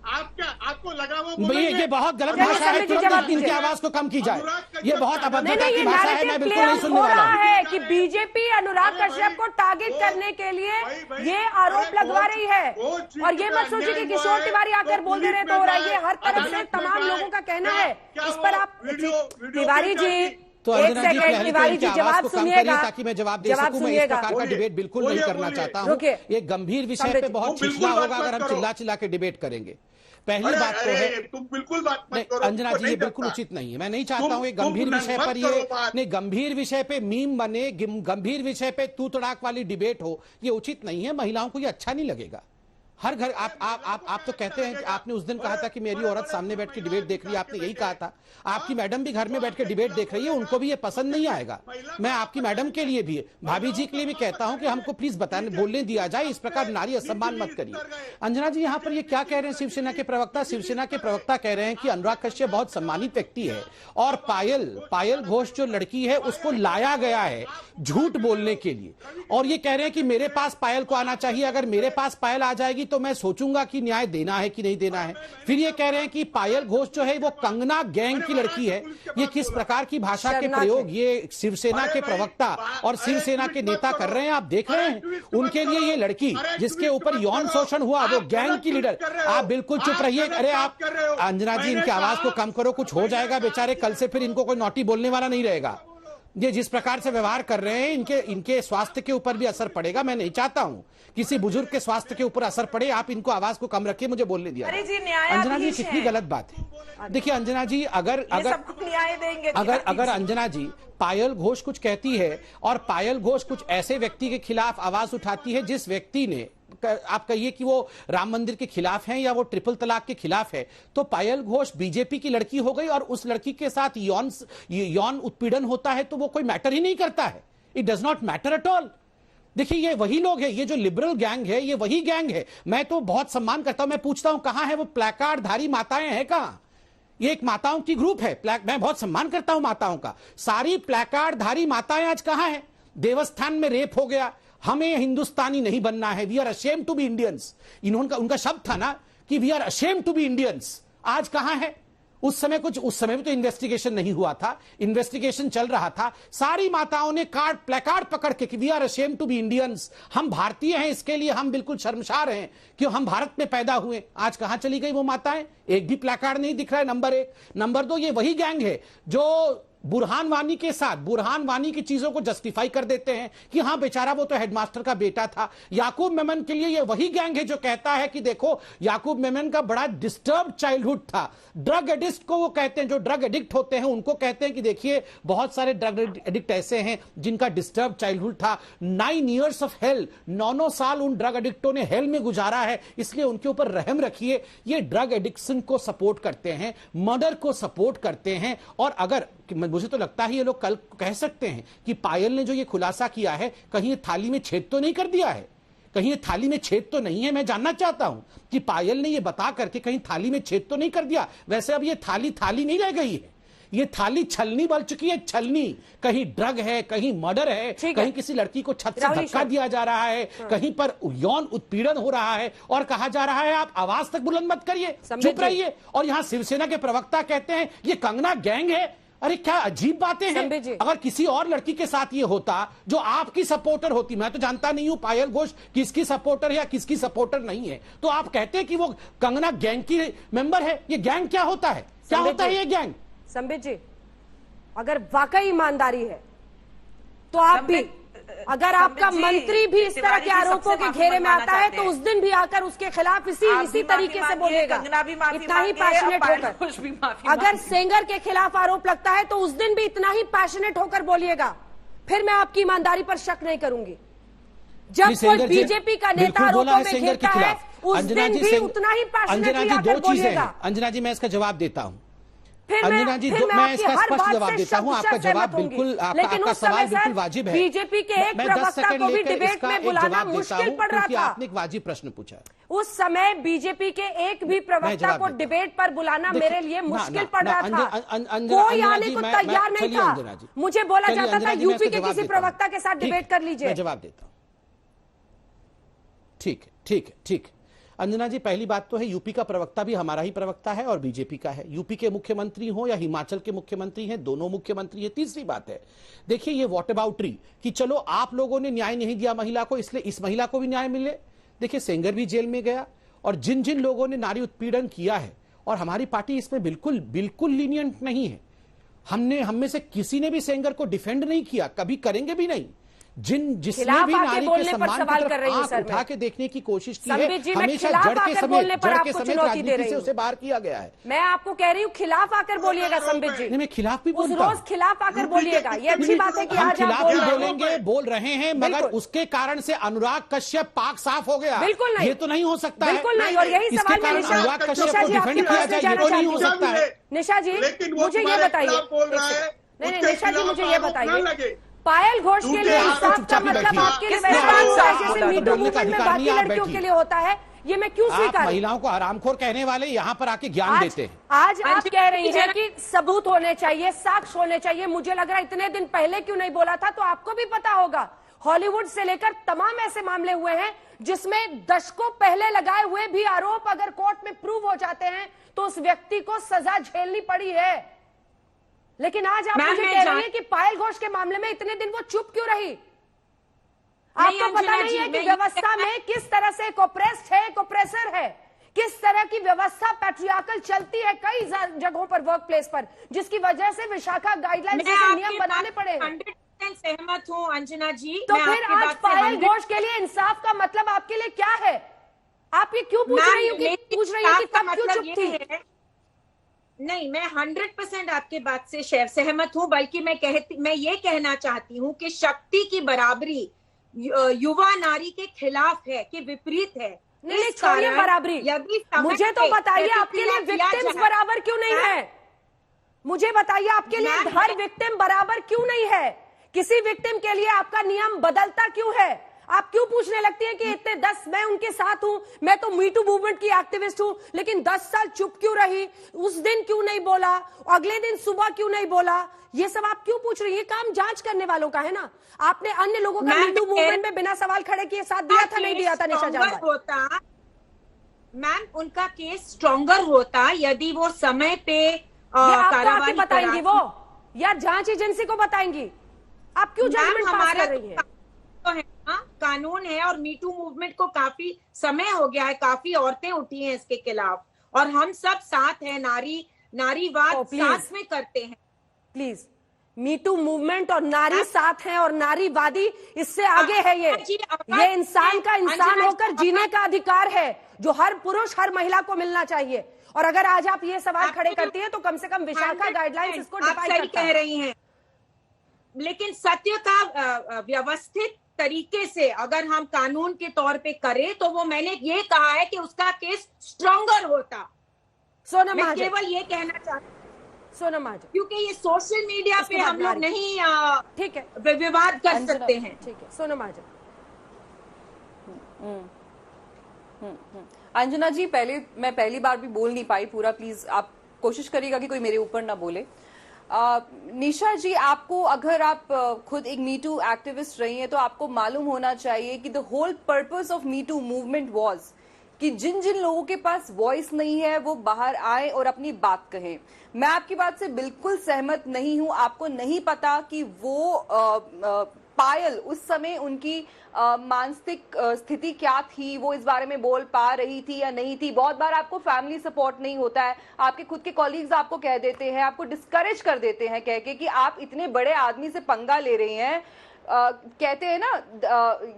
आपको लगा ये बहुत गलत भाषा है, तुरंत इनकी आवाज को कम की जाए। ये बहुत अभद्रता की भाषा है, मैं बिल्कुल नहीं सुनने वाला हूं। है कि बीजेपी अनुराग कश्यप को टारगेट करने के लिए ये आरोप लगवा रही है। और ये मत सोचिए कि किशोर तिवारी आकर बोल दे रहे तो हो रहा है। ये हर तरफ से तमाम लोगों का कहना है। इस पर आप तिवारी जी तो एक सेकंड, तिवारी जी जवाब सुनिएगा, ताकि मैं जवाब दे सकूं। मैं इस प्रकार का डिबेट बिल्कुल नहीं करना चाहता हूं। ये गंभीर विषय पे बहुत छिछला होगा अगर हम चिल्ला चिल्ला के डिबेट करेंगे। पहली बात तो है, तुम बिल्कुल बात मत करो। अंजना जी, ये बिल्कुल उचित नहीं है। मैं नहीं चाहता हूं एक गंभीर विषय पर ये नहीं, गंभीर विषय पे मीम बने, गंभीर विषय पे तू तड़ाक वाली डिबेट हो, ये उचित नहीं है। महिलाओं को ये अच्छा नहीं लगेगा। हर घर आप तो कहते हैं कि आपने उस दिन कहा था कि मेरी औरत सामने बैठ के डिबेट देख रही है, आपने यही कहा था। आपकी मैडम भी घर में बैठ के डिबेट देख रही है, उनको भी ये पसंद नहीं आएगा। मैं आपकी मैडम के लिए भी, भाभी जी के लिए भी कहता हूं कि हमको प्लीज बताने बोलने दिया जाए, इस प्रकार नारी असम्मान मत करिए। अंजना जी यहाँ पर ये क्या कह रहे हैं शिवसेना के प्रवक्ता? शिवसेना के प्रवक्ता कह रहे हैं कि अनुराग कश्यप बहुत सम्मानित व्यक्ति है और पायल घोष जो लड़की है उसको लाया गया है झूठ बोलने के लिए। और ये कह रहे हैं कि मेरे पास पायल को आना चाहिए, अगर मेरे पास पायल आ जाएगी तो मैं सोचूंगा कि न्याय देना है कि नहीं देना है। फिर ये कह रहे हैं कि पायल घोष जो है वो कंगना गैंग की लड़की है। ये किस प्रकार की भाषा के प्रयोग ये शिवसेना के प्रवक्ता और शिवसेना के नेता कर रहे हैं, आप देख रहे हैं। उनके लिए ये लड़की जिसके ऊपर यौन शोषण हुआ वो गैंग की लीडर। आप बिल्कुल चुप रहिए। अरे आप अंजना जी, इनकी आवाज को कम करो, कुछ हो जाएगा बेचारे। कल से फिर इनको कोई नोटी बोलने वाला नहीं रहेगा। ये जिस प्रकार से व्यवहार कर रहे हैं इनके स्वास्थ्य के ऊपर भी असर पड़ेगा। मैं नहीं चाहता हूं किसी बुजुर्ग के स्वास्थ्य के ऊपर असर पड़े। आप इनको आवाज को कम रखिए, मुझे बोलने दिया। अंजना जी कितनी गलत बात है। देखिए अंजना जी, अगर न्याय देंगे, अगर अंजना जी पायल घोष कुछ कहती है और पायल घोष कुछ ऐसे व्यक्ति के खिलाफ आवाज उठाती है जिस व्यक्ति ने, आप कहिए कि वो राम मंदिर के खिलाफ है या वो ट्रिपल तलाक के खिलाफ है, तो पायल घोष बीजेपी की लड़की हो गई और उस लड़की के साथ यौन उत्पीड़न होता है तो वो कोई मैटर ही नहीं करता है। It does not matter at all. देखिए ये वही लोग हैं, ये जो लिबरल गैंग है ये वही गैंग है। मैं तो बहुत सम्मान करता हूं। मैं पूछता हूं कहां है वो प्लैकार्ड धारी माताएं हैं कहां? ये एक माताओं की ग्रुप है। मैं बहुत सम्मान करता हूं माताओं का। सारी प्लैकार्ड धारी माताएं आज कहां है? देवस्थान में रेप हो गया, हमें हिंदुस्तानी नहीं बनना है, we are ashamed to be Indians. उनका शब्द था ना कि we are ashamed to be Indians. आज कहां है? उस समय भी तो इन्वेस्टिगेशन नहीं हुआ था, इन्वेस्टिगेशन चल रहा था। सारी माताओं ने प्लेकार्ड पकड़ के कि we are ashamed to be Indians, हम भारतीय हैं, इसके लिए हम बिल्कुल शर्मसार हैं कि हम भारत में पैदा हुए। आज कहां चली गई वो माताएं? एक भी प्लेकार्ड नहीं दिख रहा है, नंबर 1। नंबर 2, ये वही गैंग है जो बुरहान वानी के साथ बुरहान वानी की चीजों को जस्टिफाई कर देते हैं कि हां बेचारा वो तो हेडमास्टर का बेटा था। याकूब मेमन के लिए ये वही गैंग है जो कहता है कि देखो याकूब मेमन का बड़ा डिस्टर्ब चाइल्डहुड था। ड्रग एडिक्ट को वो कहते हैं, जो ड्रग एडिक्ट होते हैं उनको कहते हैं कि देखिए बहुत सारे ड्रग एडिक्ट ऐसे हैं जिनका डिस्टर्ब चाइल्डहुड था। 9 years ऑफ हेल, 9 साल उन ड्रग एडिक्टों ने हेल में गुजारा है, इसलिए उनके ऊपर रहम रखिए। ये ड्रग एडिक्शन को सपोर्ट करते हैं, मर्डर को सपोर्ट करते हैं। और अगर मुझे तो लगता है ये लोग कल कह सकते हैं कि पायल ने जो ये खुलासा किया है कहीं ये थाली में छेद तो नहीं कर दिया है, कहीं ये थाली में छेद तो नहीं है। मैं जानना चाहता हूं कि पायल ने ये बता करके कहीं थाली में छेद तो नहीं कर दिया। वैसे अब ये थाली नहीं रह गई है, ये थाली छलनी बन चुकी है, छलनी। कहीं ड्रग है, कहीं मर्डर है, कहीं किसी लड़की को छत से धक्का दिया जा रहा है, कहीं पर यौन उत्पीड़न हो रहा है और कहा जा रहा है आप आवाज तक बुलंद मत करिए, चुप रहिए। और यहां शिवसेना के प्रवक्ता कहते हैं ये कंगना गैंग है। अरे क्या अजीब बातें हैं। अगर किसी और लड़की के साथ ये होता जो आपकी सपोर्टर होती, मैं तो जानता नहीं हूं पायल घोष किसकी सपोर्टर या किसकी सपोर्टर नहीं है, तो आप कहते हैं कि वो कंगना गैंग की मेंबर है। ये गैंग क्या होता है, क्या होता है ये गैंग? संबित जी, अगर वाकई ईमानदारी है तो आप भी, अगर आपका मंत्री भी इस तरह के आरोपों के घेरे में आता है तो उस दिन भी आकर उसके खिलाफ इसी तरीके से बोलेगा, इतना ही पैशनेट होकर। अगर सेंगर के खिलाफ आरोप लगता है तो उस दिन भी इतना ही पैशनेट होकर बोलिएगा, फिर मैं आपकी ईमानदारी पर शक नहीं करूंगी। जब कोई बीजेपी का नेता आरोपों में घेरता है उस दिन भी उतना ही पैशनेटली आकर बोलिएगा। अंजना जी, मैं इसका जवाब देता हूं। अंजना जी, मैं इसका स्पष्ट जवाब देता हूं। आपका जवाब बिल्कुल, आपका सवाल बिल्कुल वाजिब है। बीजेपी के एक प्रवक्ता को भी डिबेट में बुलाना मुश्किल पड़ रहा था। आपने एक वाजिब प्रश्न पूछा। उस समय बीजेपी के एक भी प्रवक्ता को डिबेट पर बुलाना मेरे लिए मुश्किल पड़ रहा था। कोई आने को तैयार नहीं था। मुझे बोला जाता था यूपी के किसी प्रवक्ता के साथ डिबेट कर लीजिए। मैं जवाब देता हूं। ठीक। अंजना जी, पहली बात तो है यूपी का प्रवक्ता भी हमारा ही प्रवक्ता है और बीजेपी का है। यूपी के मुख्यमंत्री हो या हिमाचल के मुख्यमंत्री हैं, दोनों मुख्यमंत्री है। तीसरी बात है, देखिए ये वॉट अबाउटरी कि चलो आप लोगों ने न्याय नहीं दिया महिला को इसलिए इस महिला को भी न्याय मिले। देखिए सेंगर भी जेल में गया और जिन जिन लोगों ने नारी उत्पीड़न किया है, और हमारी पार्टी इसमें बिल्कुल लीनियंट नहीं है। हम में से किसी ने भी सेंगर को डिफेंड नहीं किया, कभी करेंगे भी नहीं। जिसने भी नारी के सम्मान की तरफ आंख उठा के देखने की कोशिश की है, हमेशा जड़ के समेत राजनीति से उसे बाहर किया गया है। मैं आपको कह रही हूँ खिलाफ आकर बोलिएगा संबित जी। मैं खिलाफ भी बोलता हूं। रोज खिलाफ आकर बोलिएगा, ये अच्छी बात है कि हम आज खिलाफ भी बोलेंगे, बोल रहे हैं, मगर उसके कारण से अनुराग कश्यप पाक साफ हो गया, बिल्कुल नहीं, ये तो नहीं हो सकता है। बिल्कुल नहीं। और यही सवाल में अनुराग कश्यप को डिफेंड किया जाए, ये तो नहीं हो सकता है। निशा जी मुझे ये बताइए, नहीं निशा जी मुझे ये बताइए, पायल घोष के लिए इंसाफ का मतलब आपके लिए जैसे मीटू मूवमेंट में बाकी लड़कियों के लिए होता है, ये मैं क्यों स्वीकार? महिलाओं को हरामखोर कहने वाले यहाँ पर आके ज्ञान देते हैं। आज आप कह रही हैं कि सबूत होने चाहिए, साक्ष्य होने चाहिए। मुझे लग रहा है इतने दिन पहले क्यों नहीं बोला था? तो आपको भी पता होगा हॉलीवुड से लेकर तमाम ऐसे मामले हुए हैं जिसमें दशकों पहले लगाए हुए भी आरोप अगर कोर्ट में प्रूव हो जाते हैं तो उस व्यक्ति को सजा झेलनी पड़ी है। लेकिन आज आप मुझे कह रही हैं कि पायल घोष के मामले में इतने दिन वो चुप क्यों रही? आपको पता नहीं है कि व्यवस्था में किस तरह से एक ऑप्रेस्ड है, एक ऑप्रेसर है, किस तरह की व्यवस्था पैट्रियार्कल चलती है कई जगहों पर, वर्क प्लेस पर, जिसकी वजह से विशाखा गाइडलाइंस के नियम बनाने पड़े हैं। 100% सहमत हूँ अंजना जी। तो फिर आज पायल घोष के लिए इंसाफ का मतलब आपके लिए क्या है? आप ये क्यों पूछ रही हो कि तब क्यों चुप थी? नहीं, मैं 100% आपके बात से सहमत हूं, बल्कि मैं ये कहना चाहती हूं कि शक्ति की बराबरी युवा नारी के खिलाफ है, कि विपरीत है। नहीं, छोड़िए बराबरी, मुझे तो बताइए आपके लिए विक्टिम्स बराबर क्यों नहीं है? मुझे बताइए आपके लिए हर विक्टिम बराबर क्यों नहीं है? किसी विक्टिम के लिए आपका नियम बदलता क्यों है? आप क्यों पूछने लगती हैं कि इतने 10 मैं उनके साथ हूं, मैं तो मीटू मूवमेंट की एक्टिविस्ट हूं, लेकिन 10 साल चुप क्यों रही? उस दिन क्यों नहीं बोला? अगले दिन सुबह क्यों नहीं बोला? ये सब आप क्यों पूछ रही हैं? काम जांच करने वालों का है ना। आपने अन्य लोगों का मीटू मूवमेंट में बिना सवाल खड़े किए साथ दिया था, नहीं दिया था? निशा जाधव होता मैम, उनका केस स्ट्रॉन्गर होता यदि वो समय पे कार्रवाई बताएंगी वो, या जांच एजेंसी को बताएंगी? आप क्यों जजमेंट पास कर रही हैं? कानून है और मीटू मूवमेंट को काफी समय हो गया है, काफी औरतें उठी हैं इसके खिलाफ, और हम सब साथ हैं, नारीवाद साथ में करते हैं। प्लीज मीटू मूवमेंट और नारी साथ हैं और नारीवादी इससे आगे है। ये इंसान का इंसान होकर जीने का अधिकार है जो हर पुरुष हर महिला को मिलना चाहिए। और अगर आज आप ये सवाल खड़े करती हैं तो कम से कम विशाखा गाइडलाइंस इसको डिफाइन करता है। कह रही हैं, लेकिन सत्य का व्यवस्थित तरीके से अगर हम कानून के तौर पे करें तो वो मैंने ये कहा है कि उसका केस स्ट्रॉन्गर होता। सोनम मैं केवल ये कहना चाहती हूँ सोनम महाजन, क्योंकि ये सोशल मीडिया पे हम लोग नहीं ठीक है विवाद कर सकते हैं। ठीक है सोनम महाजन। अंजना जी, मैं पहली बार भी बोल नहीं पाई पूरा, प्लीज आप कोशिश करिएगा कि कोई मेरे ऊपर ना बोले। निशा जी, आपको अगर आप खुद एक मीटू एक्टिविस्ट रही हैं तो आपको मालूम होना चाहिए कि the whole purpose of me too movement was कि जिन जिन लोगों के पास वॉइस नहीं है वो बाहर आए और अपनी बात कहें। मैं आपकी बात से बिल्कुल सहमत नहीं हूं। आपको नहीं पता कि वो पायल उस समय उनकी मानसिक स्थिति क्या थी, वो इस बारे में बोल पा रही थी या नहीं थी। बहुत बार आपको फैमिली सपोर्ट नहीं होता है, आपके खुद के कॉलीग्स आपको कह देते हैं, आपको डिस्करेज कर देते हैं कह के कि आप इतने बड़े आदमी से पंगा ले रहे हैं। कहते हैं ना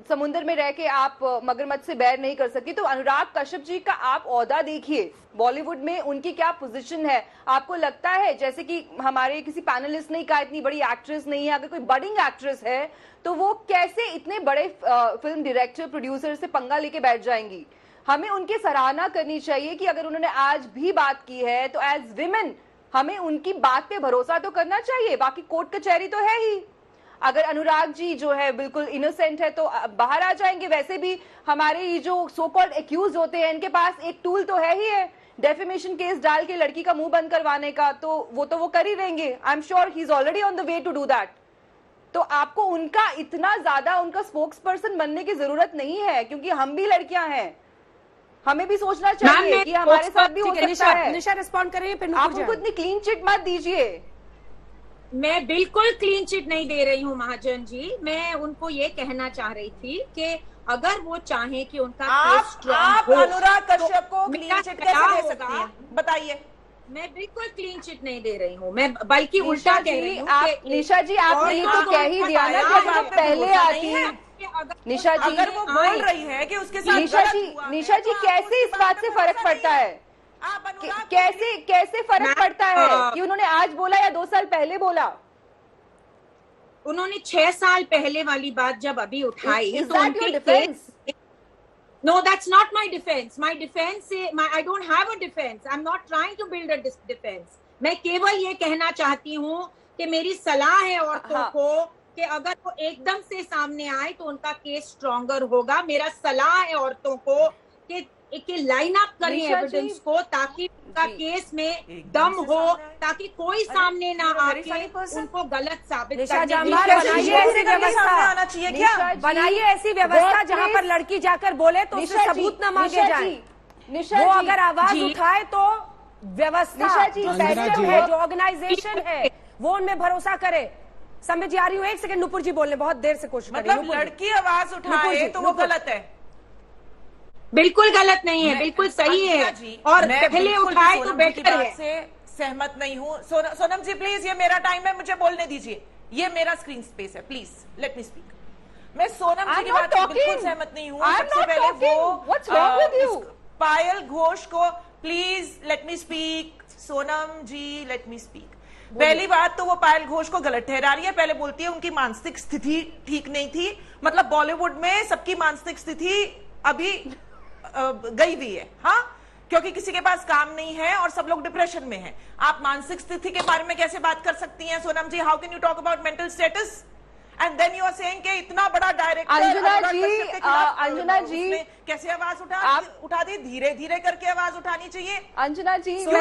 समुद्र में रह के आप मगरमच्छ से बैर नहीं कर सकती। तो अनुराग कश्यप जी का आप ओहदा देखिए, बॉलीवुड में उनकी क्या पोजीशन है। आपको लगता है जैसे कि हमारे किसी पैनलिस्ट ने कहा इतनी बड़ी एक्ट्रेस नहीं है, अगर कोई बडिंग एक्ट्रेस है तो वो कैसे इतने बड़े फिल्म डायरेक्टर प्रोड्यूसर से पंगा लेके बैठ जाएंगी। हमें उनकी सराहना करनी चाहिए कि अगर उन्होंने आज भी बात की है तो एज विमेन हमें उनकी बात पे भरोसा तो करना चाहिए। बाकी कोर्ट कचहरी तो है ही। अगर अनुराग जी जो है बिल्कुल इनोसेंट है तो बाहर आ जाएंगे। वैसे भी हमारे ये जो सो कॉल्ड एक्यूज होते हैं इनके पास एक टूल तो है ही है, डेफेमेशन केस डाल के लड़की का मुंह बंद करवाने का, तो वो कर ही देंगे। I am sure he is already on the way to do that. तो आपको उनका इतना ज्यादा उनका स्पोक्स पर्सन बनने की जरूरत नहीं है, क्योंकि हम भी लड़कियां हैं, हमें भी सोचना चाहिए कि हमारे साथ भी हो सकता है। निशा रिस्पॉन्ड करिए, आप उनको इतनी क्लीन चिट मत दीजिए। मैं बिल्कुल क्लीन चिट नहीं दे रही हूँ महाजन जी। मैं उनको ये कहना चाह रही थी कि अगर वो चाहे कि उनका आप अनुराग कश्यप को क्लीन चिट कैसे दे सकती हैं? बताइए। मैं बिल्कुल क्लीन चिट नहीं दे रही हूँ, मैं बल्कि उल्टा कह रही हूँ। निशा जी आपने तो कह ही दिया ना कि आप पहले आती है। निशा जी अगर वो बोल रही है कि उसके साथ निशा जी कैसे इस बात से फर्क पड़ता है? कैसे फर्क पड़ता है कि उन्होंने आज बोला या 2 साल पहले बोला? उन्होंने 6 साल पहले वाली बात जब अभी उठाई तो उनके defence. No, that's not my defense. My defense is I don't have a defense. I'm not trying to build a defense. मैं केवल ये कहना चाहती हूँ कि मेरी सलाह है औरतों को कि अगर वो एकदम से सामने आए तो उनका केस स्ट्रॉन्गर होगा। मेरा सलाह है औरतों को कि लाइन अप करें एविडेंस को, ताकि उनका केस में दम हो, ताकि कोई सामने ना आके उनको गलत साबित कर। बनाइए ऐसी व्यवस्था जहाँ पर लड़की जाकर बोले तो उससे सबूत न मांगे जाए। वो अगर आवाज उठाए तो व्यवस्था जो ऑर्गेनाइजेशन है वो उनमें भरोसा करे। समझ जी आ रही हूँ, 1 सेकंड नुपुर जी बोलने, बहुत देर से कोशिश कर रही हूँ। मतलब लड़की आवाज उठाए तो वो गलत है? बिल्कुल गलत नहीं है, बिल्कुल सही है। और पहले उठाए तो बेटर है। से सहमत नहीं हूँ। सोनम जी प्लीज, ये मेरा टाइम है, मुझे बोलने दीजिए। ये मेरा स्क्रीन स्पेस है, प्लीज लेट मी स्पीक। मैं सोनम जी की बात से बिल्कुल सहमत नहीं हूँ। सबसे पहले वो पायल घोष को please let me speak. Sonam ji let me speak. पहली बात तो वो पायल घोष को गलत ठहरा रही है। पहले बोलती है उनकी मानसिक स्थिति ठीक नहीं थी। मतलब बॉलीवुड में सबकी मानसिक स्थिति अभी गई हुई है, हाँ, क्योंकि किसी के पास काम नहीं है और सब लोग डिप्रेशन में हैं। आप मानसिक स्थिति के बारे में कैसे बात कर सकती हैं Sonam ji? How can you talk about mental status and then you are saying कि इतना बड़ा डायरेक्टर अंजना जी कैसे आवाज उठा दी? धीरे धीरे करके आवाज उठानी चाहिए। अंजना जी तो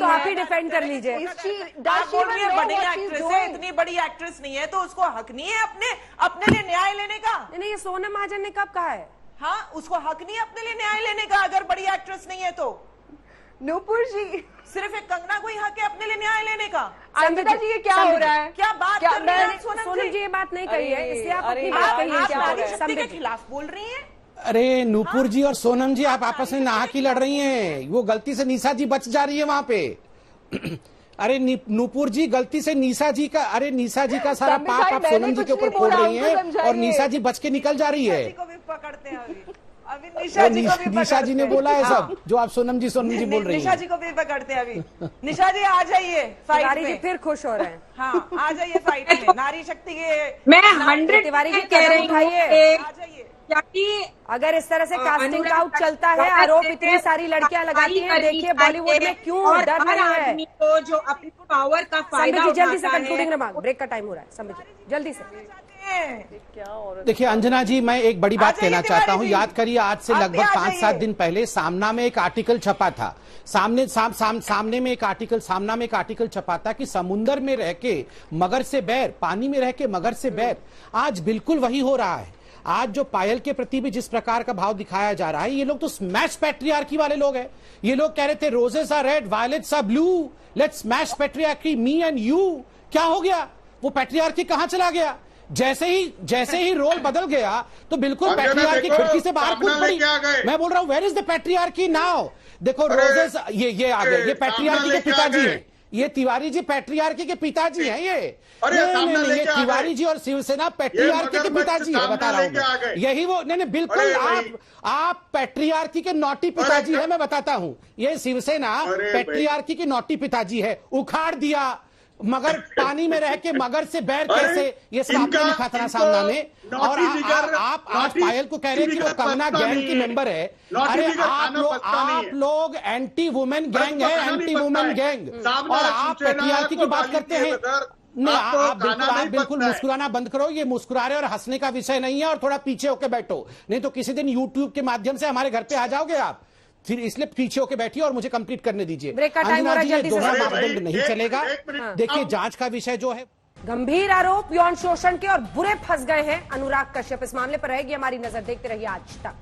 आप ही डिफेंड कर लीजिए। बड़ी एक्ट्रेस है, इतनी बड़ी एक्ट्रेस नहीं है तो उसको हक नहीं है अपने लिए न्याय लेने का? नहीं, ये सोनम महाजन ने कब कहा है? हाँ, उसको हक नहीं है अपने लिए न्याय लेने का अगर बड़ी एक्ट्रेस नहीं है तो। नूपुर जी सिर्फ एक कंगना को ही हक है अपने लिए न्याय लेने का। अंजना जी ये क्या हो रहा है? क्या बात कर रही है सोनम जी? ये बात नहीं कही है, इसलिए आप अपनी बात कहिए। के खिलाफ बोल रही हैं। अरे नूपुर जी और सोनम जी आप आपस में नाहक ही लड़ रही हैं। वो गलती से निशा जी बच जा रही है वहां पे। अरे नूपुर जी, गलती से निशा जी का, अरे निशा जी का सारा पाप आप सोनम जी के ऊपर फोड़ रही हैं और निशा जी बच के निकल जा रही है। पकड़ते हैं अभी निशा जी ने बोला है सब जो आप सोनम जी बोल रही हैं। निशा जी को भी पकड़ते हैं अभी। निशा जी आ जाइए फाइट में। फिर खुश हो रहे हैं। हाँ, आ जाइए फाइट में। नारी शक्ति के मैं 100 तिवारी जी कह रही हूँ आ जाइए। अगर इस तरह से कास्टिंग आउट चलता है, आरोप इतनी सारी लड़कियां लगाती हैं, देखिए बॉलीवुड में क्यों डर रही है। आदमी को जो अपनी पावर का फायदा जल्दी से कंक्लूडिंग रिमार्क, ब्रेक का टाइम हो रहा है। समझिए जल्दी से। देखिए अंजना जी, मैं एक बड़ी बात कहना चाहता हूं। याद करिए, आज से लगभग 5-7 दिन पहले सामना में एक आर्टिकल छपा था। सामने में एक आर्टिकल छपा था कि समुंदर में रह के मगर से बैर, पानी में रह के मगर से बैर। आज बिल्कुल वही हो रहा है। आज जो पायल के प्रति भी जिस प्रकार का भाव दिखाया जा रहा है, ये लोग तो स्मैश पैट्रियार्की वाले लोग हैं। ये लोग कह रहे थे roses are red, violets are blue, let's smash patriarchy, me and you. क्या हो गया? वो पैट्रियार्की कहां चला गया? जैसे ही रोल बदल गया तो बिल्कुल पैट्रियार्की खिड़की से बाहर कूद पड़ी। मैं बोल रहा हूं, where is the patriarchy now? देखो रोजेस, ये आ गए, ये पैट्रियार्की के पिताजी हैं। ये तिवारी जी पैट्रियार्की के पिताजी हैं। ये नहीं, ये तिवारी जी और शिवसेना पैट्रियार्की के पिताजी है, बता रहा हूं। यही वो नहीं, बिल्कुल आप पैट्रियार्की के नौटी पिताजी है। मैं बताता हूं, ये शिवसेना पैट्रियार्की के नौटी पिताजी है। उखाड़ दिया मगर पानी में रह के मगर से बैर कैसे, ये सब आपने लिखा था सामना में। और आप आज पायल को कह रहे हैं कि वो कंगना गैंग की मेंबर है। अरे आप लोग एंटी वुमेन गैंग है, एंटी वुमेन गैंग, और आप पैट्रियार्की की बात करते हैं। नहीं, आप बिल्कुल मुस्कुराना बंद करो। ये मुस्कुराने और हंसने का विषय नहीं है, और थोड़ा पीछे होकर बैठो, नहीं तो किसी दिन यूट्यूब के माध्यम से हमारे घर पे आ जाओगे आप। फिर इसलिए पीछे होके बैठिए और मुझे कंप्लीट करने दीजिए। अंजना जी, ये दोहरा मापदंड नहीं चलेगा। देखिए जांच का विषय जो है, गंभीर आरोप यौन शोषण के और बुरे फंस गए हैं अनुराग कश्यप। इस मामले पर रहेगी हमारी नजर। देखते रहिए आज तक।